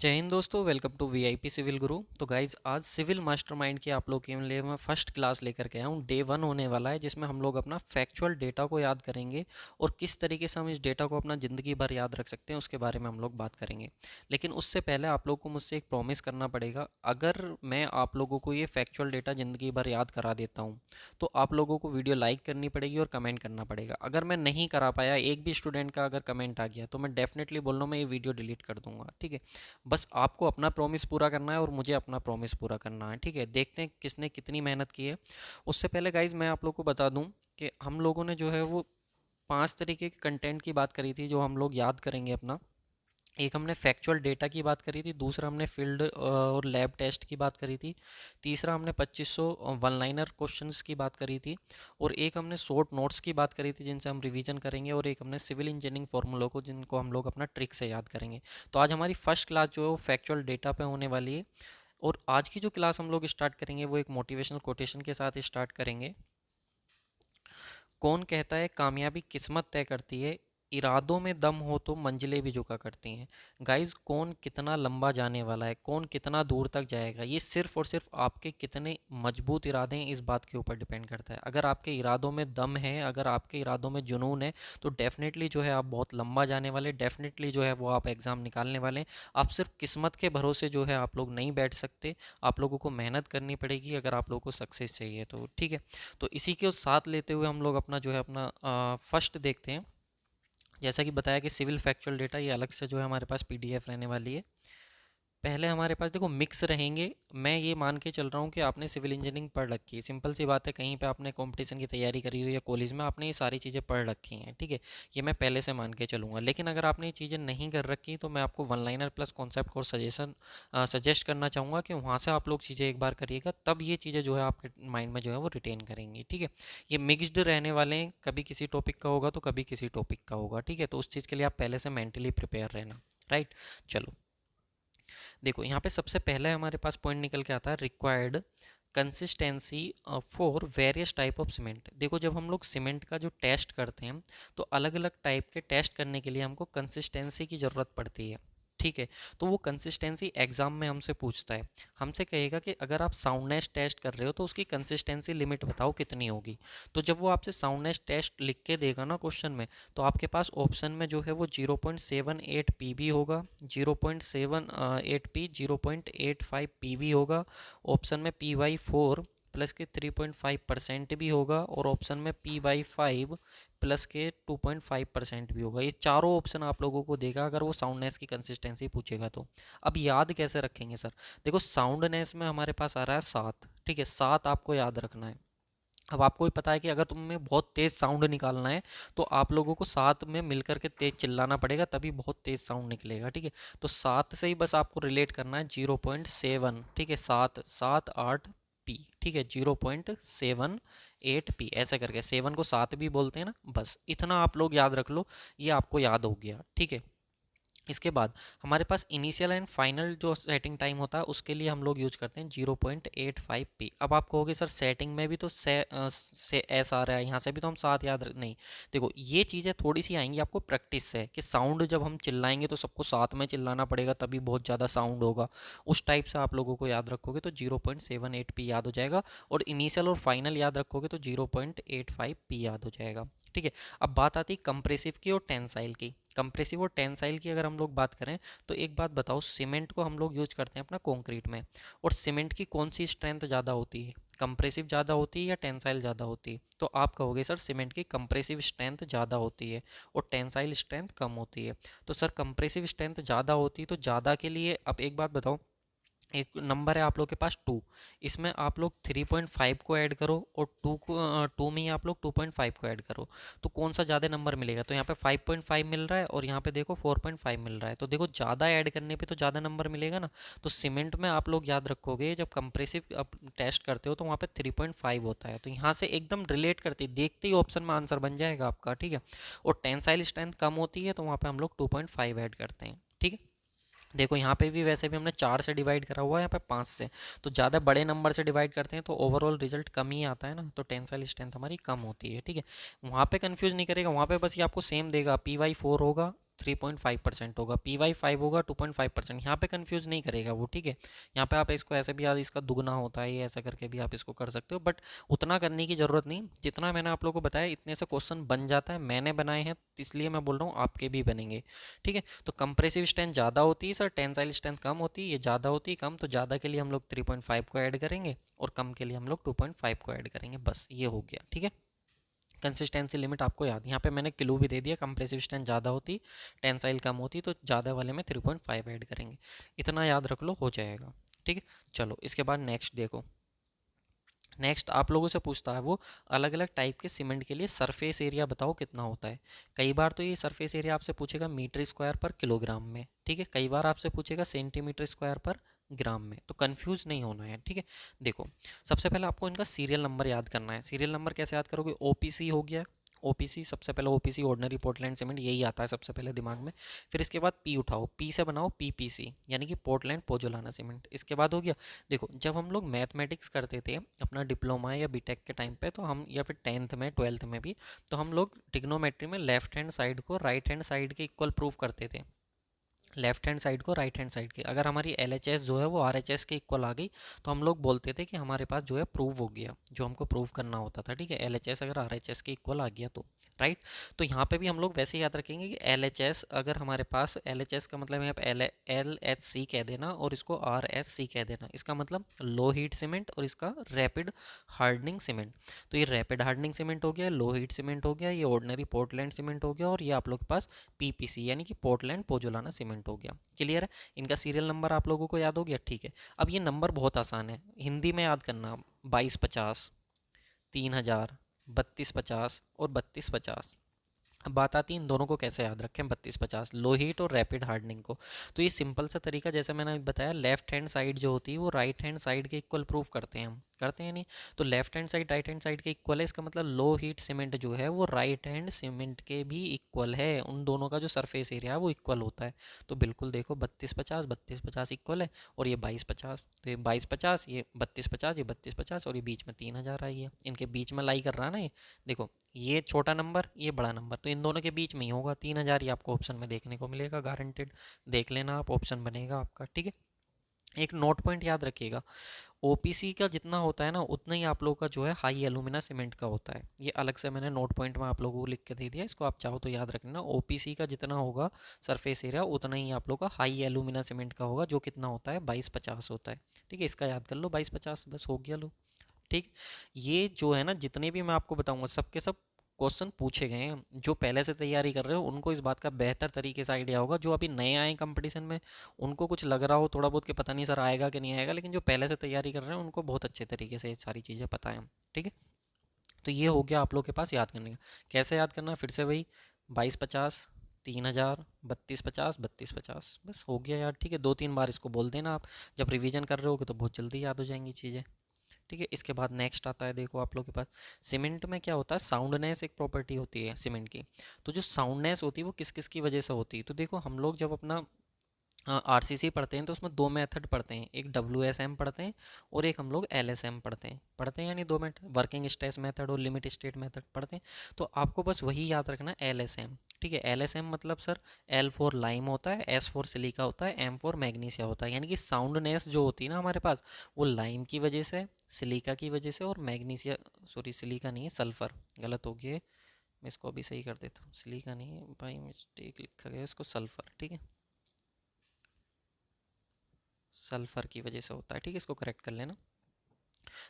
जय हिंद दोस्तों, welcome to VIP civil गुरु। तो गाइज आज सिविल मास्टरमाइंड की आप लोग के लिए मैं फर्स्ट क्लास लेकर के आया हूँ। डे 1 होने वाला है जिसमें हम लोग अपना फैक्चुअल डेटा को याद करेंगे और किस तरीके से हम इस डेटा को अपना ज़िंदगी भर याद रख सकते हैं उसके बारे में हम लोग बात करेंगे। लेकिन उससे पहले आप लोग को मुझसे एक प्रॉमिस करना पड़ेगा। अगर मैं आप लोगों को ये फैक्चुअल डेटा ज़िंदगी भर याद करा देता हूँ तो आप लोगों को वीडियो लाइक करनी पड़ेगी और कमेंट करना पड़ेगा। अगर मैं नहीं करा पाया, एक भी स्टूडेंट का अगर कमेंट आ गया, तो मैं डेफिनेटली बोल रहा हूँ मैं ये वीडियो डिलीट कर दूंगा। ठीक है, बस आपको अपना प्रॉमिस पूरा करना है और मुझे अपना प्रॉमिस पूरा करना है। ठीक है, देखते हैं किसने कितनी मेहनत की है। उससे पहले गाइज मैं आप लोग को बता दूं कि हम लोगों ने जो है वो 5 तरीके के कंटेंट की बात करी थी जो हम लोग याद करेंगे अपना। एक हमने फैक्चुअल डेटा की बात करी थी, दूसरा हमने फील्ड और लैब टेस्ट की बात करी थी, तीसरा हमने 2500 वन लाइनर क्वेश्चंस की बात करी थी, और एक हमने शॉर्ट नोट्स की बात करी थी जिनसे हम रिवीजन करेंगे, और एक हमने सिविल इंजीनियरिंग फार्मूलों को जिनको हम लोग अपना ट्रिक से याद करेंगे। तो आज हमारी फर्स्ट क्लास जो है वो फैक्चुअल डेटा पे होने वाली है। और आज की जो क्लास हम लोग स्टार्ट करेंगे वो एक मोटिवेशनल कोटेशन के साथ स्टार्ट करेंगे। कौन कहता है कामयाबी किस्मत तय करती है, इरादों में दम हो तो मंजिलें भी झुका करती हैं। गाइस, कौन कितना लंबा जाने वाला है, कौन कितना दूर तक जाएगा, ये सिर्फ और सिर्फ आपके कितने मजबूत इरादे हैं इस बात के ऊपर डिपेंड करता है। अगर आपके इरादों में दम है, अगर आपके इरादों में जुनून है, तो डेफिनेटली जो है आप बहुत लंबा जाने वाले, डेफिनेटली जो है वो आप एग्ज़ाम निकालने वाले हैं। आप सिर्फ किस्मत के भरोसे जो है आप लोग नहीं बैठ सकते, आप लोगों को मेहनत करनी पड़ेगी अगर आप लोगों को सक्सेस चाहिए तो। ठीक है, तो इसी के साथ लेते हुए हम लोग अपना जो है अपना फर्स्ट देखते हैं। जैसा कि बताया कि सिविल फैक्चुअल डेटा ये अलग से जो है हमारे पास पीडीएफ रहने वाली है। पहले हमारे पास देखो मिक्स रहेंगे। मैं ये मान के चल रहा हूँ कि आपने सिविल इंजीनियरिंग पढ़ रखी है, सिंपल सी बात है, कहीं पे आपने कंपटीशन की तैयारी करी हुई है कॉलेज में, आपने ये सारी चीज़ें पढ़ रखी हैं। ठीक है, ये मैं पहले से मान के चलूँगा। लेकिन अगर आपने ये चीज़ें नहीं कर रखी तो मैं आपको one liner plus concept course suggest करना चाहूँगा कि वहाँ से आप लोग चीज़ें एक बार करिएगा, तब ये चीज़ें जो है आपके माइंड में जो है वो रिटेन करेंगी। ठीक है, ये मिक्सड रहने वाले हैं, कभी किसी टॉपिक का होगा तो कभी किसी टॉपिक का होगा। ठीक है, तो उस चीज़ के लिए आप पहले से मेंटली प्रिपेयर रहना। राइट, चलो देखो यहाँ पे सबसे पहले हमारे पास पॉइंट निकल के आता है required consistency for various type of cement. देखो जब हम लोग सीमेंट का जो टेस्ट करते हैं तो अलग अलग टाइप के टेस्ट करने के लिए हमको कंसिस्टेंसी की ज़रूरत पड़ती है। ठीक है, तो वो कंसिस्टेंसी एग्जाम में हमसे पूछता है। हमसे कहेगा कि अगर आप साउंडनेस टेस्ट कर रहे हो तो उसकी कंसिस्टेंसी लिमिट बताओ कितनी होगी। तो जब वो आपसे साउंडनेस टेस्ट लिख के देगा ना क्वेश्चन में, तो आपके पास ऑप्शन में जो है वो 0.78 पी भी होगा, 0.78 पी, 0.85 पी भी होगा, ऑप्शन में पी/4 प्लस के 3.5% भी होगा, और ऑप्शन में पी/5 प्लस के 2.5% भी होगा। ये चारों ऑप्शन आप लोगों को देगा अगर वो साउंडनेस की कंसिस्टेंसी पूछेगा तो। अब याद कैसे रखेंगे सर? देखो साउंडनेस में हमारे पास आ रहा है 7। ठीक है, 7 आपको याद रखना है। अब आपको भी पता है कि अगर तुम्हें बहुत तेज़ साउंड निकालना है तो आप लोगों को साथ में मिलकर के तेज़ चिल्लाना पड़ेगा, तभी बहुत तेज़ साउंड निकलेगा। ठीक है, तो 7 से ही बस आपको रिलेट करना है 0.7। ठीक है, 7 7 8 पी। ठीक है, 0.78 पी ऐसे करके, 7 को 7 भी बोलते हैं ना, बस इतना आप लोग याद रख लो, ये आपको याद हो गया। ठीक है, इसके बाद हमारे पास इनिशियल एंड फाइनल जो सेटिंग टाइम होता है उसके लिए हम लोग यूज करते हैं 0.85 पी। अब आप कहोगे सर सेटिंग में भी तो से एस आ रहा है, यहाँ से भी तो हम साथ नहीं। देखो ये चीज़ें थोड़ी सी आएंगी आपको प्रैक्टिस से, कि साउंड जब हम चिल्लाएंगे तो सबको साथ में चिल्लाना पड़ेगा तभी बहुत ज़्यादा साउंड होगा। उस टाइप से आप लोगों को याद रखोगे तो 0.78 पी याद हो जाएगा, और इनिशियल और फाइनल याद रखोगे तो 0.85 पी याद हो जाएगा। ठीक है, अब बात आती है कंप्रेसिव की और टेंसाइल की। कंप्रेसिव और टेंसाइल की अगर हम लोग बात करें तो एक बात बताओ, सीमेंट को हम लोग यूज करते हैं अपना कंक्रीट में, और सीमेंट की कौन सी स्ट्रेंथ ज़्यादा होती है? कंप्रेसिव ज़्यादा होती है या टेंसाइल ज़्यादा होती है? तो आप कहोगे सर सीमेंट की कंप्रेसिव स्ट्रेंथ ज़्यादा होती है और टेंसाइल स्ट्रेंथ कम होती है। तो सर कंप्रेसिव स्ट्रेंथ ज़्यादा होती है तो ज़्यादा के लिए अब एक बात बताओ, एक नंबर है आप लोग के पास 2, इसमें आप लोग 3.5 को ऐड करो और 2 में ही आप लोग 2.5 को ऐड करो, तो कौन सा ज़्यादा नंबर मिलेगा? तो यहाँ पे 5.5 मिल रहा है और यहाँ पे देखो 4.5 मिल रहा है, तो देखो ज़्यादा ऐड करने पे तो ज़्यादा नंबर मिलेगा ना। तो सीमेंट में आप लोग याद रखोगे जब कंप्रेसिव आप टेस्ट करते हो तो वहाँ पे 3.5 होता है, तो यहाँ से एकदम रिलेट करते देखते ही ऑप्शन में आंसर बन जाएगा आपका। ठीक है, और टेंसाइल स्ट्रेंथ कम होती है तो वहाँ पे हम लोग 2.5 ऐड करते हैं। ठीक है, देखो यहाँ पे भी वैसे भी हमने 4 से डिवाइड करा हुआ है, यहाँ पे 5 से, तो ज़्यादा बड़े नंबर से डिवाइड करते हैं तो ओवरऑल रिजल्ट कम ही आता है ना, तो टेंसाइल स्ट्रेंथ हमारी कम होती है। ठीक है, वहाँ पे कंफ्यूज नहीं करेगा, वहाँ पे बस ये आपको सेम देगा, पी/4 होगा 3.5% होगा, PY5 होगा 2.5%। यहाँ पे कंफ्यूज नहीं करेगा वो, ठीक है। यहाँ पे आप इसको ऐसे भी याद, इसका दुगना होता है ये, ऐसा करके भी आप इसको कर सकते हो, बट उतना करने की ज़रूरत नहीं। जितना मैंने आप लोगों को बताया इतने से क्वेश्चन बन जाता है, मैंने बनाए हैं इसलिए मैं बोल रहा हूँ आपके भी बनेंगे, ठीक है। तो कंप्रेसिव स्ट्रेंथ ज़्यादा होती है सर, टेंसाइल स्ट्रेंथ कम होती है, ये ज़्यादा होती है कम, तो ज़्यादा के लिए हम लोग 3.5 को ऐड करेंगे और कम के लिए हम लोग 2.5 को ऐड करेंगे, बस ये हो गया, ठीक है। कंसिस्टेंसी लिमिट आपको याद, यहाँ पे मैंने क्लू भी दे दिया, कंप्रेसिव स्ट्रेंथ ज़्यादा होती, टेंसाइल कम होती, तो ज़्यादा वाले में 3.5 ऐड करेंगे। इतना याद रख लो, हो जाएगा, ठीक है। चलो इसके बाद नेक्स्ट देखो। नेक्स्ट आप लोगों से पूछता है वो, अलग अलग टाइप के सीमेंट के लिए सरफेस एरिया बताओ कितना होता है। कई बार तो ये सरफेस एरिया आपसे पूछेगा मीटर स्क्वायर पर किलोग्राम में, ठीक है। कई बार आपसे पूछेगा सेंटीमीटर स्क्वायर पर ग्राम में, तो कंफ्यूज नहीं होना है, ठीक है। देखो सबसे पहले आपको इनका सीरियल नंबर याद करना है। सीरियल नंबर कैसे याद करोगे, ओपीसी हो गया, ओपीसी सबसे पहले, ओपीसी ऑर्डिनरी पोर्टलैंड सीमेंट, यही आता है सबसे पहले दिमाग में। फिर इसके बाद पी उठाओ, पी से बनाओ पीपीसी यानी कि पोर्टलैंड पोजोलाना सीमेंट। इसके बाद हो गया, देखो जब हम लोग मैथमेटिक्स करते थे अपना डिप्लोमा या बीटेक के टाइम पे, तो हम, या फिर 10th में 12th में भी, तो हम लोग ट्रिग्नोमेट्री में लेफ्ट हैंड साइड को राइट हैंड साइड के इक्वल प्रूव करते थे, लेफ्ट हैंड साइड को राइट हैंड साइड की। अगर हमारी LHS जो है वो RHS के इक्वल आ गई, तो हम लोग बोलते थे कि हमारे पास जो है प्रूव हो गया, जो हमको प्रूव करना होता था, ठीक है। LHS अगर RHS के इक्वल आ गया तो, राइट। तो यहाँ पे भी हम लोग वैसे याद रखेंगे कि LHS अगर हमारे पास, LHS का मतलब यहाँ पे LHC कह देना और इसको RSC कह देना, इसका मतलब लो हीट सीमेंट और इसका रैपिड हार्डनिंग सीमेंट। तो ये रैपिड हार्डनिंग सीमेंट हो गया, लो हीट सीमेंट हो गया, ये ऑर्डिनरी पोर्टलैंड सीमेंट हो गया, और ये आप लोग के पास PPC यानी कि पोर्टलैंड पोजोलाना सीमेंट हो गया। क्लियर है, इनका सीरियल नंबर आप लोगों को याद हो गया, ठीक है। अब ये नंबर बहुत आसान है, हिंदी में याद करना, 2250, 3000, 3250 और 3250। अब बात आती है इन दोनों को कैसे याद रखें, 3250, लो हीट और रैपिड हार्डनिंग को। तो ये सिंपल सा तरीका, जैसे मैंने बताया, लेफ्ट हैंड साइड जो होती है वो राइट हैंड साइड के इक्वल प्रूफ करते हैं हम, करते हैं नहीं। तो left hand side right hand side के इक्वल है, इसका मतलब लो हीट सीमेंट जो है वो राइट हैंड सीमेंट के भी इक्वल है, उन दोनों का जो सरफेस एरिया है वो इक्वल होता है। तो बिल्कुल देखो 3250, 3250 इक्वल है, और ये 2250, तो ये 2250, ये 3250, ये 3250, और ये बीच में 3000 आई है, इनके बीच में लाई कर रहा है ना ये। देखो ये छोटा नंबर, ये बड़ा नंबर, तो इन दोनों के बीच में ही होगा 3000, ही आपको ऑप्शन में देखने को मिलेगा, गारंटेड। देख लेना आप, ऑप्शन बनेगा आपका, ठीक है। एक नोट पॉइंट याद रखिएगा, ओपीसी का जितना होता है ना उतना ही आप लोगों का जो है हाई एलुमिना सीमेंट का होता है। ये अलग से मैंने नोट पॉइंट में आप लोगों को लिख के दे दिया, इसको आप चाहो तो याद रखना। ओपीसी का जितना होगा सरफेस एरिया उतना ही आप लोगों का हाई एलुमिना सीमेंट का होगा, जो कितना होता है 2250 होता है, ठीक है। इसका याद कर लो 2250, बस हो गया, लो, ठीक। ये जो है ना, जितने भी मैं आपको बताऊंगा सबके सब क्वेश्चन पूछे गए हैं। जो पहले से तैयारी कर रहे हो उनको इस बात का बेहतर तरीके से आइडिया होगा, जो अभी नए आए कंपटीशन में उनको कुछ लग रहा हो थोड़ा बहुत कि पता नहीं सर आएगा कि नहीं आएगा, लेकिन जो पहले से तैयारी कर रहे हैं उनको बहुत अच्छे तरीके से ये सारी चीज़ें पता है, ठीक है। तो ये हो गया आप लोग के पास याद करने का। कैसे याद करना, फिर से वही 2250, 3000, 3250, 3250, बस हो गया यार, ठीक है। 2-3 बार इसको बोल देना आप, जब रिवीजन कर रहे होगे तो बहुत जल्दी याद हो जाएंगी चीज़ें, ठीक है। इसके बाद नेक्स्ट आता है, देखो आप लोग के पास सीमेंट में क्या होता है, साउंडनेस एक प्रॉपर्टी होती है सीमेंट की। तो जो साउंडनेस होती है वो किस किस की वजह से होती है, तो देखो हम लोग जब अपना RCC पढ़ते हैं तो उसमें दो मेथड पढ़ते हैं, एक WSM पढ़ते हैं और एक हम लोग LSM पढ़ते हैं यानी दो मेथड, वर्किंग स्ट्रेस मेथड और लिमिट स्टेट मेथड पढ़ते हैं। तो आपको बस वही याद रखना है, LSM, ठीक है। LSM मतलब सर, L फॉर लाइम होता है, S फॉर सिलिका होता है, M फॉर मैग्नीशिया होता है, यानी कि साउंडनेस जो होती है ना हमारे पास, वो लाइम की वजह से, सिलिका की वजह से और मैग्नीशिया, सॉरी सिलिका नहीं है, सल्फ़र, गलत हो गया, मैं इसको अभी सही कर देता हूँ, सिलिका नहीं है भाई, मिस्टेक लिखा गया इसको, सल्फ़र, ठीक है, सल्फ़र की वजह से होता है, ठीक है, इसको करेक्ट कर लेना।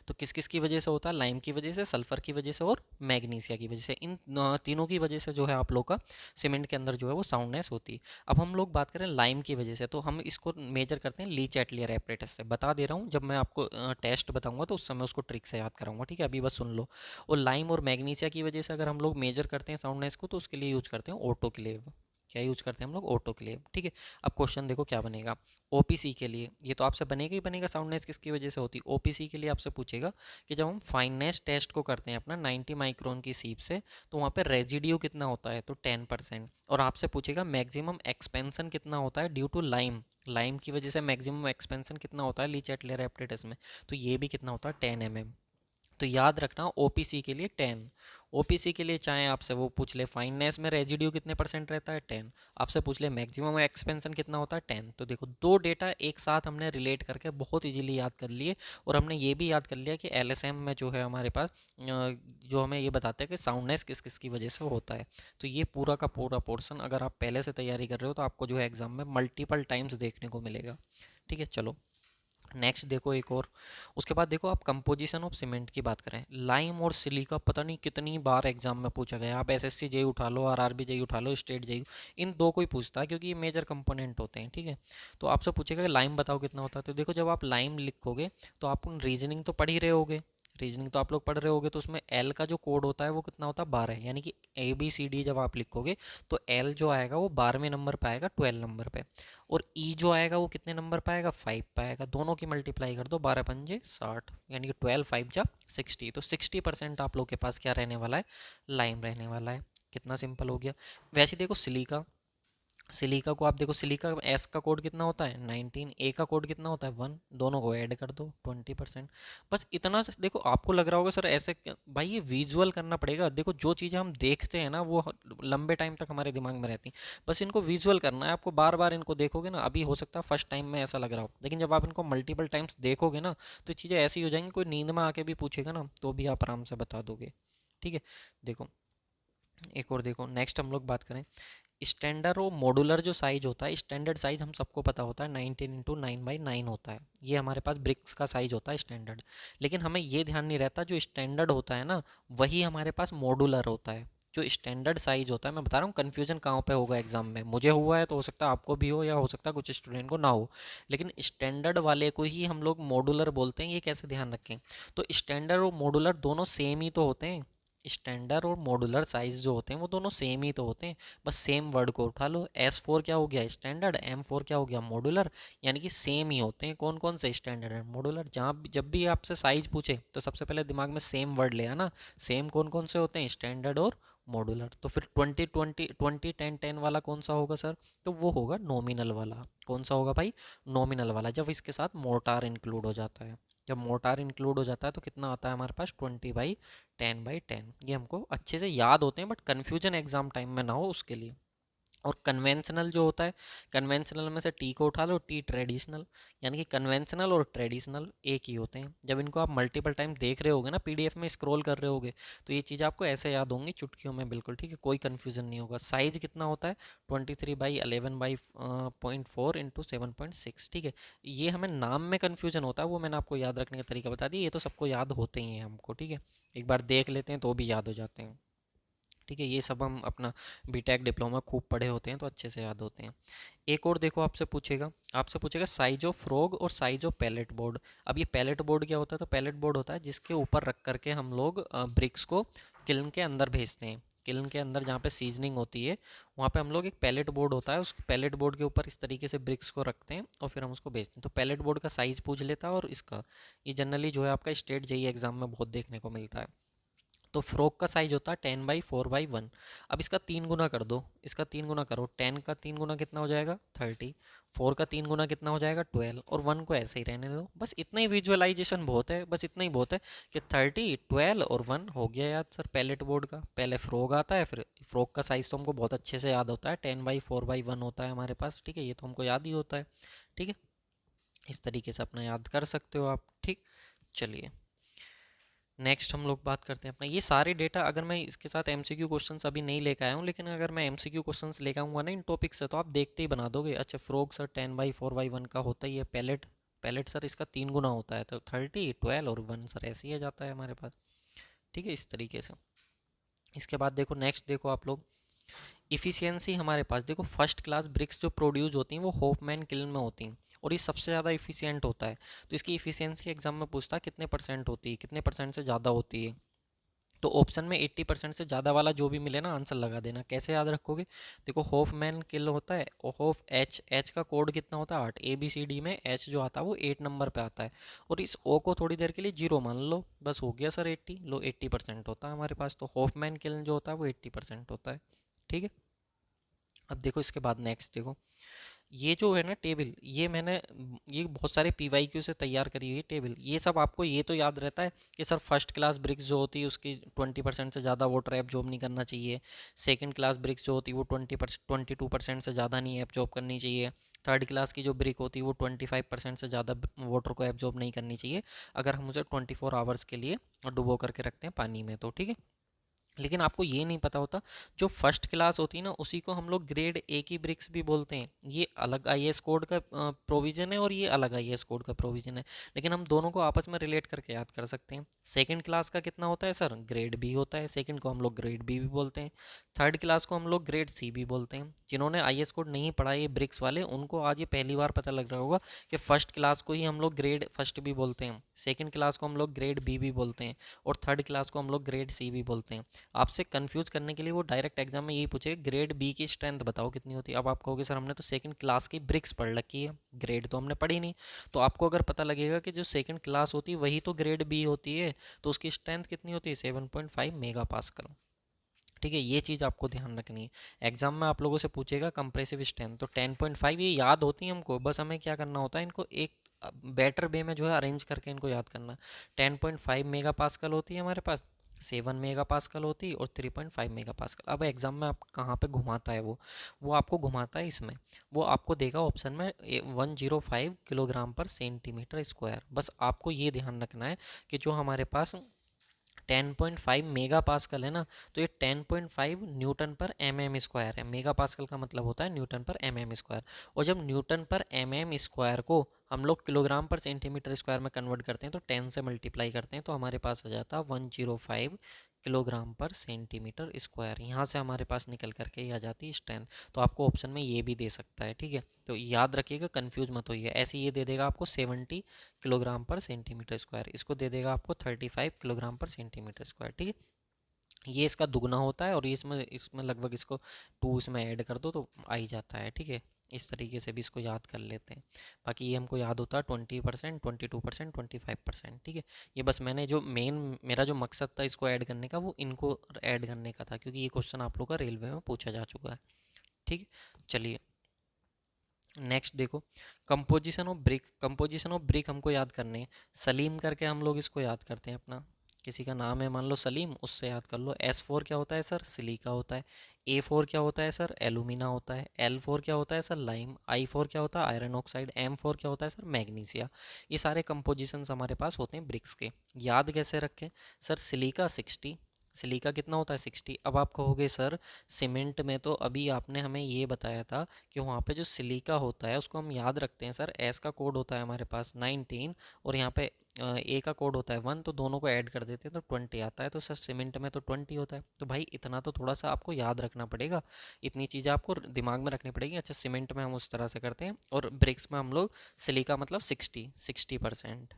तो किस किस की वजह से होता है, लाइम की वजह से, सल्फ़र की वजह से और मैग्नीशिया की वजह से, इन तीनों की वजह से जो है आप लोग का सीमेंट के अंदर जो है वो साउंडनेस होती है। अब हम लोग बात करें लाइम की वजह से, तो हम इसको मेजर करते हैं ली चैटलियर एपरेटस से, बता दे रहा हूँ, जब मैं आपको टेस्ट बताऊँगा तो उस समय उसको ट्रिक से याद कराऊंगा, ठीक है, अभी बस सुन लो। और लाइम और मैग्नीशिया की वजह से अगर हम लोग मेजर करते हैं साउंडनेस को, तो उसके लिए यूज करते हैं ऑटोक्लेव। क्या यूज करते हैं हम लोग, ऑटोक्लेव, ठीक है। अब क्वेश्चन देखो क्या बनेगा, ओपीसी के लिए, ये तो आपसे बनेगा ही बनेगा, साउंडनेस किसकी वजह से होती है, ओपीसी के लिए आपसे पूछेगा कि जब हम फाइननेस टेस्ट को करते हैं अपना 90 माइक्रोन की सीप से, तो वहाँ पे रेजिडियो कितना होता है, तो 10%। और आपसे पूछेगा मैक्सिमम एक्सपेंशन कितना होता है ड्यू टू लाइम, लाइम की वजह से मैक्सिमम एक्सपेंशन कितना होता है लीच एट लेयर एप्रेटस में, तो ये भी कितना होता है 10 mm। तो याद रखना ओपीसी के लिए 10, ओपीसी के लिए चाहे आपसे वो पूछ ले फाइननेस में रेजिड्यू कितने परसेंट रहता है 10, आपसे पूछ ले मैक्सिमम एक्सपेंशन कितना होता है 10। तो देखो दो डेटा एक साथ हमने रिलेट करके बहुत इजीली याद कर लिए, और हमने ये भी याद कर लिया कि एलएसएम में जो है हमारे पास जो हमें ये बताते हैं कि साउंडनेस किस किस की वजह से होता है। तो ये पूरा का पूरा पोर्शन अगर आप पहले से तैयारी कर रहे हो तो आपको जो है एग्जाम में मल्टीपल टाइम्स देखने को मिलेगा। ठीक है, चलो नेक्स्ट देखो एक और। उसके बाद देखो आप कंपोजिशन ऑफ सीमेंट की बात करें, लाइम और सिलिका पता नहीं कितनी बार एग्जाम में पूछा गया। आप एसएससी जेई उठा लो, आरआरबी जेई उठा लो, स्टेट जेई, इन दो को ही पूछता है क्योंकि ये मेजर कंपोनेंट होते हैं। ठीक है, तो आपसे पूछेगा कि लाइम बताओ कितना होता है। तो देखो जब आप लाइम लिखोगे तो आप रीजनिंग तो पढ़ ही रहे होगे, रीजनिंग तो आप लोग पढ़ रहे होगे, तो उसमें एल का जो कोड होता है वो कितना होता है 12, यानी कि ए बी सी डी जब आप लिखोगे तो एल जो आएगा वो 12वें नंबर पे आएगा, 12 नंबर पे, और ई जो आएगा वो कितने नंबर पे आएगा 5 पे आएगा। दोनों की मल्टीप्लाई कर दो, 12 पंजे 60, यानी कि 12 5 जा 60। तो 60% आप लोग के पास क्या रहने वाला है, लाइम रहने वाला है। कितना सिंपल हो गया। वैसे देखो सिलिका, सिलिका को आप देखो, सिलिका एस का कोड कितना होता है 19, ए का कोड कितना होता है 1, दोनों को ऐड कर दो 20%। बस इतना देखो, आपको लग रहा होगा सर ऐसे भाई ये विजुअल करना पड़ेगा। देखो जो चीज़ें हम देखते हैं ना वो लंबे टाइम तक हमारे दिमाग में रहती हैं, बस इनको विजुअल करना है आपको। बार बार इनको देखोगे ना, अभी हो सकता है फर्स्ट टाइम में ऐसा लग रहा हो, लेकिन जब आप इनको मल्टीपल टाइम्स देखोगे ना तो चीज़ें ऐसी हो जाएंगी, कोई नींद में आके भी पूछेगा ना तो भी आप आराम से बता दोगे। ठीक है, देखो एक और देखो, नेक्स्ट हम लोग बात करें स्टैंडर्ड और मॉडुलर जो साइज होता है। स्टैंडर्ड साइज हम सबको पता होता है 19 × 9 × 9 होता है, ये हमारे पास ब्रिक्स का साइज होता है स्टैंडर्ड। लेकिन हमें ये ध्यान नहीं रहता जो स्टैंडर्ड होता है ना वही हमारे पास मॉडुलर होता है। जो स्टैंडर्ड साइज होता है, मैं बता रहा हूँ कन्फ्यूजन कहाँ पे होगा एग्जाम में, मुझे हुआ है तो हो सकता है आपको भी हो, या हो सकता है कुछ स्टूडेंट को ना हो, लेकिन स्टैंडर्ड वाले को ही हम लोग मॉडुलर बोलते हैं। ये कैसे ध्यान रखें, तो स्टैंडर्ड और मॉडुलर दोनों सेम ही तो होते हैं। स्टैंडर्ड और मॉडुलर साइज जो होते हैं वो दोनों सेम ही तो होते हैं, बस सेम वर्ड को उठा लो। S4 क्या हो गया स्टैंडर्ड, M4 क्या हो गया मॉडुलर, यानी कि सेम ही होते हैं। कौन कौन से स्टैंडर्ड एंड मॉडुलर, जहाँ जब भी आपसे साइज पूछे तो सबसे पहले दिमाग में सेम वर्ड ले आना। सेम कौन कौन से होते हैं, स्टैंडर्ड और मॉडुलर। तो फिर 20 20 20 10 10 वाला कौन सा होगा सर, तो वो होगा नॉमिनल वाला। कौन सा होगा भाई, नॉमिनल वाला, जब इसके साथ मोर्टार इंक्लूड हो जाता है। जब मोर्टार इंक्लूड हो जाता है तो कितना आता है हमारे पास 20/10/10। ये हमको अच्छे से याद होते हैं, बट कन्फ्यूजन एग्जाम टाइम में ना हो उसके लिए। और कन्वेंशनल जो होता है, कन्वेंशनल में से टी को उठा लो, टी ट्रेडिशनल, यानी कि कन्वेंशनल और ट्रेडिशनल एक ही होते हैं। जब इनको आप मल्टीपल टाइम देख रहे होगे ना, पीडीएफ में स्क्रॉल कर रहे होगे, तो ये चीज़ आपको ऐसे याद होंगी चुटकियों में बिल्कुल। ठीक है, कोई कन्फ्यूजन नहीं होगा। साइज कितना होता है 23/11/0.4 × 7.6। ठीक है, ये हमें नाम में कन्फ्यूजन होता है, वो मैंने आपको याद रखने का तरीका बता दिया। ये तो सबको याद होते ही हैं हमको। ठीक है, एक बार देख लेते हैं तो भी याद हो जाते हैं। ठीक है, ये सब हम अपना बीटेक डिप्लोमा खूब पढ़े होते हैं तो अच्छे से याद होते हैं। एक और देखो, आपसे पूछेगा साइज ऑफ फ्रॉग और साइज ऑफ पैलेट बोर्ड। अब ये पैलेट बोर्ड क्या होता है, तो पैलेट बोर्ड होता है जिसके ऊपर रख करके हम लोग ब्रिक्स को किलन के अंदर भेजते हैं। किलन के अंदर जहाँ पे सीजनिंग होती है वहाँ पे हम लोग, एक पैलेट बोर्ड होता है, उस पैलेट बोर्ड के ऊपर इस तरीके से ब्रिक्स को रखते हैं और फिर हम उसको भेजते हैं। तो पैलेट बोर्ड का साइज़ पूछ लेता है, और इसका ये जनरली जो है आपका स्टेट जेई एग्जाम में बहुत देखने को मिलता है। तो फ्रॉक का साइज होता है 10/4/1। अब इसका 3 गुना कर दो, इसका 3 गुना करो, 10 का 3 गुना कितना हो जाएगा 30, 4 का 3 गुना कितना हो जाएगा 12, और 1 को ऐसे ही रहने दो। बस इतना ही विजुअलाइजेशन बहुत है, बस इतना ही बहुत है कि 30 12 और 1 हो गया याद सर। पैलेट बोर्ड का पहले फ्रॉक आता है, फिर फ्रॉक का साइज़ तो हमको बहुत अच्छे से याद होता है, 10/4/1 होता है हमारे पास। ठीक है, ये तो हमको याद ही होता है। ठीक है, इस तरीके से अपना याद कर सकते हो आप। ठीक, चलिए नेक्स्ट हम लोग बात करते हैं अपना, ये सारे डेटा अगर मैं इसके साथ एमसीक्यू क्वेश्चंस अभी नहीं लेकर आया हूँ, लेकिन अगर मैं एमसीक्यू क्वेश्चंस लेकर आऊँगा ना इन टॉपिक से तो आप देखते ही बना दोगे। अच्छा फ्रॉग सर 10/4/1 का होता ही है। पैलेट, पैलेट सर इसका 3 गुना होता है, तो 30 12 और 1 सर ऐसे ही आ जाता है हमारे पास। ठीक है, इस तरीके से। इसके बाद देखो नेक्स्ट, देखो आप लोग इफ़िशियंसी हमारे पास देखो, फर्स्ट क्लास ब्रिक्स जो प्रोड्यूस होती हैं वो होफमैन किल्न में होती हैं, और ये सबसे ज़्यादा इफ़िशियंट होता है। तो इसकी इफ़िशियंसी एग्जाम में पूछता है कितने परसेंट होती है, कितने परसेंट से ज़्यादा होती है। तो ऑप्शन में 80% से ज़्यादा वाला जो भी मिले ना आंसर लगा देना। कैसे याद रखोगे, देखो होफमैन किल होता है, और होफ एच, एच का कोड कितना होता है 8, ए बी सी डी में एच जो आता है वो 8 नंबर पे आता है, और इस ओ को थोड़ी देर के लिए 0 मान लो, बस हो गया सर 80। लो 80% होता है हमारे पास, तो होफमैन किल जो होता है वो 80% होता है। ठीक है, अब देखो इसके बाद नेक्स्ट देखो, ये जो है ना टेबल, ये मैंने ये बहुत सारे पीवाईक्यू से तैयार करी हुई टेबल। ये सब आपको ये तो याद रहता है कि सर फर्स्ट क्लास ब्रिक्स जो होती है उसकी 20% से ज़्यादा वाटर एब्जॉर्ब नहीं करना चाहिए, सेकंड क्लास ब्रिक्स जो होती है वो 22% से ज़्यादा नहीं एब्जॉर्ब करनी चाहिए, थर्ड क्लास की जो ब्रिक होती है वो 25% से ज़्यादा वाटर को एब्जॉर्ब नहीं करनी चाहिए अगर हम उसे 24 आवर्स के लिए डुबो करके रखते हैं पानी में तो, ठीक है। लेकिन आपको ये नहीं पता होता, जो फर्स्ट क्लास होती है ना उसी को हम लोग ग्रेड ए की ब्रिक्स भी बोलते हैं। ये अलग आईएएस कोड का प्रोविज़न है और ये अलग आईएएस कोड का प्रोविज़न है, लेकिन हम दोनों को आपस में रिलेट करके याद कर सकते हैं। सेकंड क्लास का कितना होता है सर, ग्रेड बी होता है, सेकंड को हम लोग ग्रेड बी भी बोलते हैं, थर्ड क्लास को हम लोग ग्रेड सी भी बोलते हैं। जिन्होंने आईएएस कोड नहीं पढ़ा ये ब्रिक्स वाले, उनको आज ये पहली बार पता लग रहा होगा कि फर्स्ट क्लास को ही हम लोग ग्रेड फर्स्ट भी बोलते हैं, सेकेंड क्लास को हम लोग ग्रेड बी भी बोलते हैं, और थर्ड क्लास को हम लोग ग्रेड सी भी बोलते हैं। आपसे कंफ्यूज करने के लिए वो डायरेक्ट एग्जाम में यही पूछे ग्रेड बी की स्ट्रेंथ बताओ कितनी होती है। अब आप कहोगे सर हमने तो सेकंड क्लास की ब्रिक्स पढ़ रखी है, ग्रेड तो हमने पढ़ी नहीं। तो आपको अगर पता लगेगा कि जो सेकंड क्लास होती है वही तो ग्रेड बी होती है, तो उसकी स्ट्रेंथ कितनी होती है, 7.5 मेगा पास्कल। ठीक है, ये चीज़ आपको ध्यान रखनी है। एग्जाम में आप लोगों से पूछेगा कंप्रेसिव स्ट्रेंथ, तो 10.5 ये याद होती है हमको, बस हमें क्या करना होता है इनको एक बेटर वे में जो है अरेंज करके इनको याद करना। 10.5 मेगा पास्कल होती है हमारे पास, 7 मेगा पास्कल होती है और 3.5 मेगा पास्कल। अब एग्जाम में आप कहाँ पे घुमाता है वो आपको घुमाता है इसमें, वो आपको देगा ऑप्शन में 105 किलोग्राम पर सेंटीमीटर स्क्वायर। बस आपको ये ध्यान रखना है कि जो हमारे पास 10.5 मेगा पास्कल है ना, तो ये 10.5 न्यूटन पर एम एम स्क्वायर है। मेगा पास्कल का मतलब होता है न्यूटन पर एम एम स्क्वायर, और जब न्यूटन पर एम एम स्क्वायर को हम लोग किलोग्राम पर सेंटीमीटर स्क्वायर में कन्वर्ट करते हैं तो 10 से मल्टीप्लाई करते हैं तो हमारे पास आ जाता है 105 किलोग्राम पर सेंटीमीटर स्क्वायर। यहाँ से हमारे पास निकल करके ही आ जाती है स्ट्रेंथ। तो आपको ऑप्शन में ये भी दे सकता है, ठीक है। तो याद रखिएगा, कंफ्यूज मत होइए। ऐसे ये दे देगा आपको 70 किलोग्राम पर सेंटीमीटर स्क्वायर, इसको दे देगा आपको 35 किलोग्राम पर सेंटीमीटर स्क्वायर, ठीक है। ये इसका दुगना होता है और ये इसमें इसमें लगभग इसको 2 इसमें ऐड कर दो तो आ ही जाता है, ठीक है। इस तरीके से भी इसको याद कर लेते हैं। बाकी ये हमको याद होता है 20%, 22%, 25%, ठीक है। ये बस मैंने जो मेन मेरा जो मकसद था इसको ऐड करने का वो इनको ऐड करने का था, क्योंकि ये क्वेश्चन आप लोग का रेलवे में पूछा जा चुका है, ठीक है। चलिए नेक्स्ट देखो, composition of brick. Composition of brick हमको याद करने हैं। सलीम करके हम लोग इसको याद करते हैं, अपना किसी का नाम है मान लो सलीम, उससे याद कर लो। S4 क्या होता है सर, सिलिका होता है। A4 क्या होता है सर, एलुमिना होता है। L4 क्या होता है सर, लाइम। I4 क्या होता है, आयरन ऑक्साइड। M4 क्या होता है सर, मैग्नीशिया। ये सारे कंपोजिशंस हमारे पास होते हैं ब्रिक्स के। याद कैसे रखें सर, सिलिका 60, सिलिका कितना होता है 60। अब आप कहोगे सर सीमेंट में तो अभी आपने हमें ये बताया था कि वहाँ पे जो सिलिका होता है उसको हम याद रखते हैं सर, एस का कोड होता है हमारे पास 19 और यहाँ पे ए का कोड होता है 1, तो दोनों को ऐड कर देते हैं तो 20 आता है। तो सर सीमेंट में तो 20 होता है, तो भाई इतना तो थोड़ा सा आपको याद रखना पड़ेगा, इतनी चीज़ें आपको दिमाग में रखनी पड़ेगी। अच्छा सीमेंट में हम उस तरह से करते हैं और ब्रिक्स में हम लोग सिलिका मतलब 60%।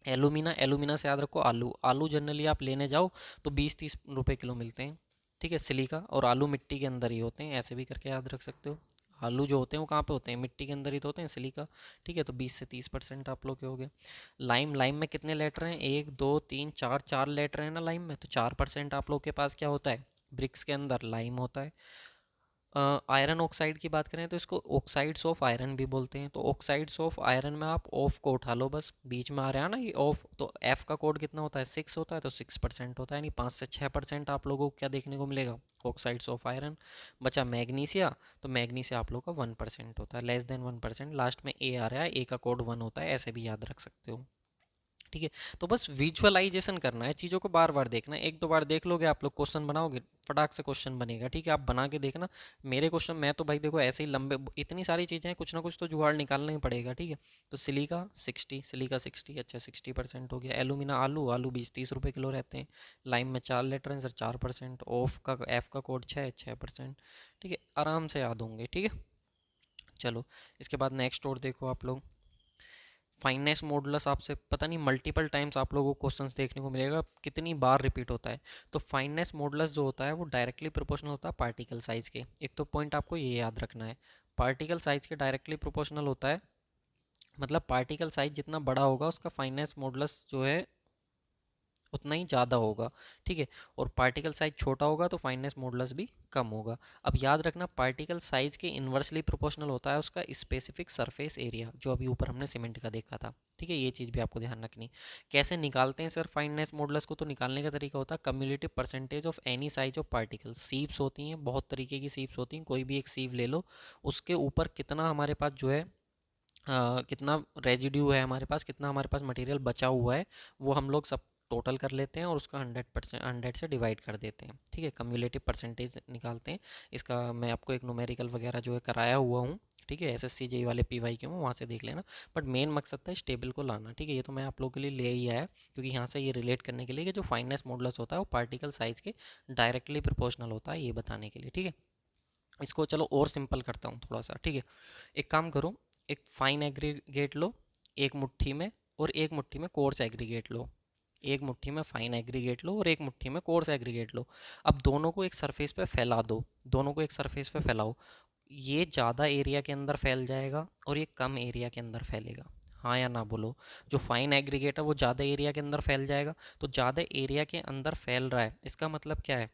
एलुमिना, एलुमिना से याद रखो आलू, आलू जनरली आप लेने जाओ तो 20-30 रुपए किलो मिलते हैं, ठीक है। सिलिका और आलू मिट्टी के अंदर ही होते हैं, ऐसे भी करके याद रख सकते हो। आलू जो होते हैं वो कहाँ पे होते हैं, मिट्टी के अंदर ही तो होते हैं, सिलिका, ठीक है। तो 20 से 30% आप लोग के हो गए। लाइम, लाइम में कितने लेटर हैं, 1 2 3 4, 4 लेटर हैं ना लाइम में, तो 4% आप लोग के पास क्या होता है, ब्रिक्स के अंदर लाइम होता है। आयरन ऑक्साइड की बात करें तो इसको ऑक्साइड्स ऑफ आयरन भी बोलते हैं। तो ऑक्साइड्स ऑफ आयरन में आप ऑफ को उठा लो, बस बीच में आ रहा है ना ये ऑफ, तो एफ का कोड कितना होता है 6 होता है, तो 6% होता है, यानी 5 से 6% आप लोगों को क्या देखने को मिलेगा, ऑक्साइड्स ऑफ आयरन। बचा मैग्नीशिया, तो मैग्नीशिया आप लोगों का 1% होता है, लेस देन 1%। लास्ट में ए आ रहा है, ए का कोड 1 होता है, ऐसे भी याद रख सकते हो, ठीक है। तो बस विजुअलाइजेशन करना है, चीज़ों को बार बार देखना है। एक दो बार देख लोगे आप लोग, क्वेश्चन बनाओगे फटाक से क्वेश्चन बनेगा, ठीक है। आप बना के देखना मेरे क्वेश्चन, मैं तो भाई देखो ऐसे ही लंबे, इतनी सारी चीज़ें हैं, कुछ ना कुछ तो जुगाड़ निकालना ही पड़ेगा, ठीक है। तो सिलिका 60, सिलिका 60, अच्छा 60% हो गया। एलुमिना आलू, आलू 20-30 रुपये किलो रहते हैं। लाइम में 4 लेटर हैं सर, 4%। ऑफ का एफ का कोड 6%, ठीक है। आराम से याद होंगे, ठीक है। चलो इसके बाद नेक्स्ट और देखो आप लोग, फाइनेस मॉडुलस आपसे पता नहीं मल्टीपल टाइम्स आप लोगों को क्वेश्चंस देखने को मिलेगा, कितनी बार रिपीट होता है। तो फाइनेस मॉडुलस जो होता है वो डायरेक्टली प्रोपोर्शनल होता है पार्टिकल साइज़ के। एक तो पॉइंट आपको ये याद रखना है, पार्टिकल साइज़ के डायरेक्टली प्रोपोर्शनल होता है, मतलब पार्टिकल साइज जितना बड़ा होगा उसका फाइनेस मॉडुलस जो है उतना ही ज़्यादा होगा। ठीक है, और पार्टिकल साइज छोटा होगा तो फाइननेस मॉडुलस भी कम होगा। अब याद रखना, पार्टिकल साइज के इन्वर्सली प्रोपोर्शनल होता है उसका स्पेसिफिक सरफेस एरिया, जो अभी ऊपर हमने सीमेंट का देखा था। ठीक है, ये चीज़ भी आपको ध्यान रखनी। कैसे निकालते हैं सर फाइननेस मॉडुलस को? तो निकालने का तरीका होता है cumulative percentage of any size of particle. सीप्स होती हैं, बहुत तरीके की सीप्स होती हैं, कोई भी एक सीप ले लो, उसके ऊपर कितना हमारे पास जो है कितना रेजिड्यू है हमारे पास, कितना हमारे पास मटेरियल बचा हुआ है, वो हम लोग सब टोटल कर लेते हैं और उसका 100% 100 से डिवाइड कर देते हैं। ठीक है, कम्युलेटिव परसेंटेज निकालते हैं। इसका मैं आपको एक न्यूमेरिकल वगैरह जो है कराया हुआ हूँ। ठीक है, एसएससी जेई वाले पीवाई के में वहाँ से देख लेना। बट मेन मकसद था इस टेबल को लाना। ठीक है, ये तो मैं आप लोगों के लिए ले ही आया, क्योंकि यहाँ से ये रिलेट करने के लिए कि जो फाइननेस मॉडुलस होता है वो पार्टिकल साइज के डायरेक्टली प्रोपोर्शनल होता है, ये बताने के लिए। ठीक है, इसको चलो और सिंपल करता हूँ थोड़ा सा। ठीक है, एक काम करो, एक फाइन एग्रीगेट लो एक मुट्ठी में, और एक मुट्ठी में कोर्स एग्रीगेट लो। एक मुट्ठी में फाइन एग्रीगेट लो और एक मुट्ठी में कोर्स एग्रीगेट लो। अब दोनों को एक सरफेस पे फैला दो, दोनों को एक सरफेस पे फैलाओ। ये ज़्यादा एरिया के अंदर फैल जाएगा और ये कम एरिया के अंदर फैलेगा। हाँ या ना बोलो। जो फाइन एग्रीगेट है वो ज़्यादा एरिया के अंदर फैल जाएगा, तो ज़्यादा एरिया के अंदर फैल रहा है, इसका मतलब क्या है?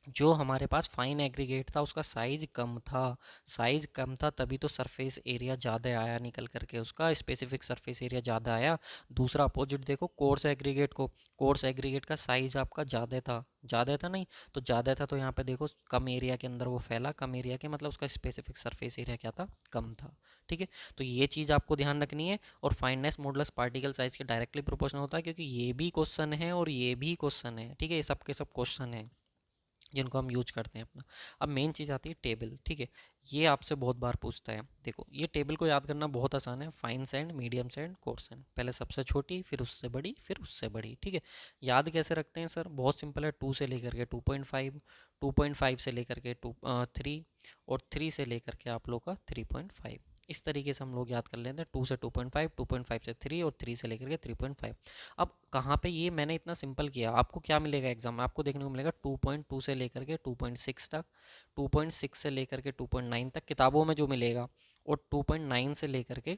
जो हमारे पास फाइन एग्रीगेट था उसका साइज कम था। साइज कम था तभी तो सरफेस एरिया ज़्यादा आया निकल करके, उसका स्पेसिफिक सरफेस एरिया ज़्यादा आया। दूसरा अपोजिट देखो कोर्स एग्रीगेट को, कोर्स एग्रीगेट का साइज आपका ज़्यादा था, ज़्यादा था नहीं तो ज़्यादा था, तो यहाँ पे देखो कम एरिया के अंदर वो फैला, कम एरिया के मतलब उसका स्पेसिफिक सरफेस एरिया क्या था? कम था। ठीक है, तो ये चीज़ आपको ध्यान रखनी है। और फाइननेस मॉडुलस पार्टिकल साइज के डायरेक्टली प्रोपोर्शनल होता है, क्योंकि ये भी क्वेश्चन है और ये भी क्वेश्चन है। ठीक है, ये सब के सब क्वेश्चन है जिनको हम यूज करते हैं अपना। अब मेन चीज़ आती है टेबल। ठीक है, ये आपसे बहुत बार पूछता है। देखो ये टेबल को याद करना बहुत आसान है, fine sand, medium sand, coarse sand, पहले सबसे छोटी, फिर उससे बड़ी, फिर उससे बड़ी। ठीक है, याद कैसे रखते हैं सर? बहुत सिंपल है, 2 से लेकर के 2.5, 2.5 से लेकर के 3, और 3 से लेकर के आप लोग का 3.5। इस तरीके से हम लोग याद कर लेते हैं, 2 से 2.5, 2.5 से 3, और 3 से लेकर के 3.5। अब कहाँ पे ये मैंने इतना सिंपल किया, आपको क्या मिलेगा एग्जाम में? आपको देखने को मिलेगा 2.2 से लेकर के 2.6 तक, 2.6 से लेकर के 2.9 तक किताबों में जो मिलेगा, और 2.9 से लेकर के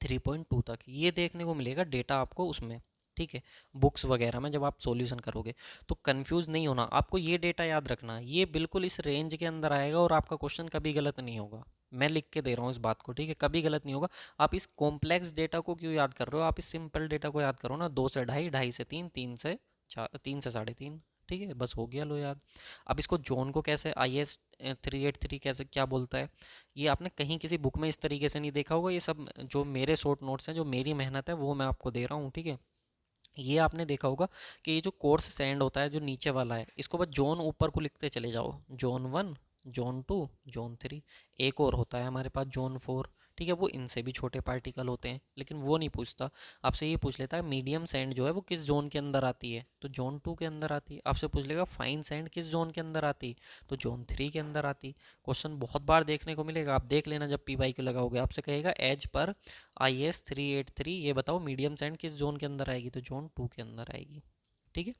3.2 तक ये देखने को मिलेगा डेटा आपको उसमें। ठीक है, बुक्स वगैरह में जब आप सॉल्यूशन करोगे तो कंफ्यूज नहीं होना, आपको ये डेटा याद रखना, ये बिल्कुल इस रेंज के अंदर आएगा और आपका क्वेश्चन कभी गलत नहीं होगा। मैं लिख के दे रहा हूँ इस बात को। ठीक है, कभी गलत नहीं होगा। आप इस कॉम्प्लेक्स डेटा को क्यों याद कर रहे हो? आप इस सिंपल डेटा को याद करो ना, 2 से ढाई, ढाई से तीन, तीन से चार, तीन से साढ़े तीन। ठीक है, बस हो गया, लो याद। अब इसको जोन को कैसे, IS 383 कैसे क्या बोलता है, ये आपने कहीं किसी बुक में इस तरीके से नहीं देखा होगा। ये सब जो मेरे शॉर्ट नोट्स हैं, जो मेरी मेहनत है, वो मैं आपको दे रहा हूँ। ठीक है, ये आपने देखा होगा कि ये जो कोर्स सैंड होता है जो नीचे वाला है, इसको बस जोन ऊपर को लिखते चले जाओ, जोन 1, जोन 2, जोन 3। एक और होता है हमारे पास जोन 4। ठीक है, वो इनसे भी छोटे पार्टिकल होते हैं, लेकिन वो नहीं पूछता। आपसे ये पूछ लेता है मीडियम सैंड जो है वो किस जोन के अंदर आती है, तो जोन 2 के अंदर आती है। आपसे पूछ लेगा फाइन सैंड किस जोन के अंदर आती, तो जोन 3 के अंदर आती। क्वेश्चन बहुत बार देखने को मिलेगा, आप देख लेना जब पी वाई को लगाओगे, आपसे कहेगा एज पर IS 383 ये बताओ मीडियम सैंड किस जोन के अंदर आएगी, तो जोन 2 के अंदर आएगी। ठीक है,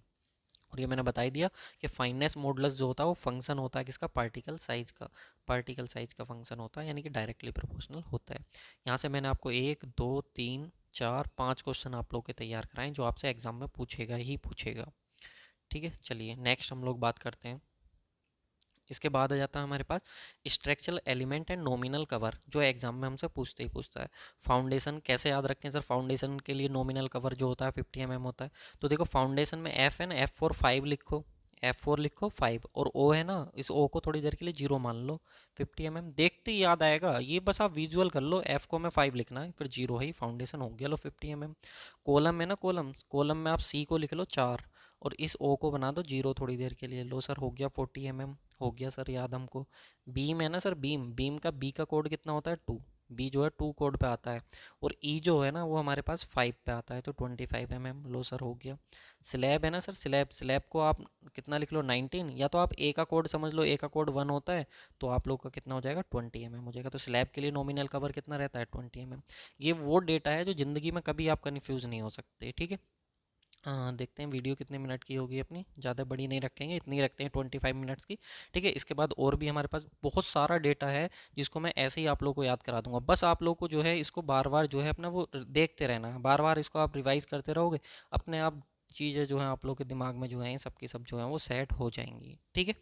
और ये मैंने बता ही दिया कि फाइननेस मॉडुलस जो होता है वो फंक्शन होता है किसका? पार्टिकल साइज का। पार्टिकल साइज का फंक्शन होता है, यानी कि डायरेक्टली प्रोपोर्शनल होता है। यहाँ से मैंने आपको 1, 2, 3, 4, 5 क्वेश्चन आप लोग के तैयार कराएं जो आपसे एग्जाम में पूछेगा ही पूछेगा। ठीक है, चलिए नेक्स्ट हम लोग बात करते हैं। इसके बाद आ जाता है हमारे पास structural element and nominal cover, जो एग्जाम में हमसे पूछते ही पूछता है। फाउंडेशन कैसे याद रखें सर? फाउंडेशन के लिए नॉमिनल कवर जो होता है 50 mm होता है। तो देखो फाउंडेशन में F है ना, F4 5 लिखो, F4 लिखो 5, और O है ना, इस O को थोड़ी देर के लिए 0 मान लो। 50 mm देखते ही याद आएगा, ये बस आप विजुअल कर लो। F को मैं 5 लिखना है, फिर 0 है, फाउंडेशन हो गया। लो 50 mm। कॉलम है ना, कॉलम, कॉलम में आप C को लिख लो 4, और इस O को बना दो 0 थोड़ी देर के लिए। लो सर हो गया 40 mm, हो गया सर याद हमको। बीम है ना सर, बीम, बीम का बी का कोड कितना होता है? 2। बी जो है 2 कोड पे आता है, और ई जो है ना वो हमारे पास 5 पे आता है, तो 25 mm। लो सर हो गया। स्लैब है ना सर, स्लैब, स्लैब को आप कितना लिख लो? 19, या तो आप ए का कोड समझ लो, ए का कोड 1 होता है, तो आप लोग का कितना हो जाएगा? 20 mm हो जाएगा। तो स्लैब के लिए नॉमिनल कवर कितना रहता है? 20 mm। ये वो डेटा है जो ज़िंदगी में कभी आप कन्फ्यूज़ नहीं हो सकते। ठीक है, हाँ देखते हैं वीडियो कितने मिनट की होगी अपनी, ज़्यादा बड़ी नहीं रखेंगे, इतनी ही रखते हैं 25 मिनट्स की। ठीक है, इसके बाद और भी हमारे पास बहुत सारा डेटा है जिसको मैं ऐसे ही आप लोगों को याद करा दूंगा। बस आप लोग को जो है इसको बार बार जो है अपना वो देखते रहना है, बार बार इसको आप रिवाइज करते रहोगे, अपने आप चीज़ें जो हैं आप लोग के दिमाग में जो हैं सब की सब जो हैं वो सेट हो जाएंगी। ठीक है,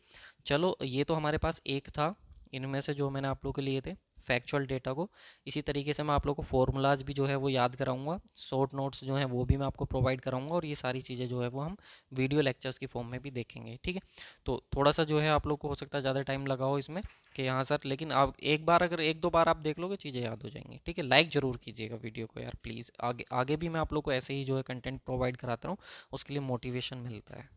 चलो ये तो हमारे पास एक था इनमें से जो मैंने आप लोग के लिए थे फैक्चुअल डेटा को। इसी तरीके से मैं आप लोग को फॉर्मूलाज भी जो है वो याद कराऊंगा, शॉर्ट नोट्स जो हैं वो भी मैं आपको प्रोवाइड कराऊंगा, और ये सारी चीज़ें जो है वो हम वीडियो लेक्चर्स की फॉर्म में भी देखेंगे। ठीक है, तो थोड़ा सा जो है आप लोग को हो सकता है ज़्यादा टाइम लगाओ इसमें कि हाँ सर, लेकिन आप एक बार अगर एक दो बार आप देख लोगे चीज़ें याद हो जाएंगी। ठीक है, लाइक ज़रूर कीजिएगा वीडियो को यार प्लीज़, आगे आगे भी मैं आप लोग को ऐसे ही जो है कंटेंट प्रोवाइड कराता हूँ, उसके लिए मोटिवेशन मिलता है।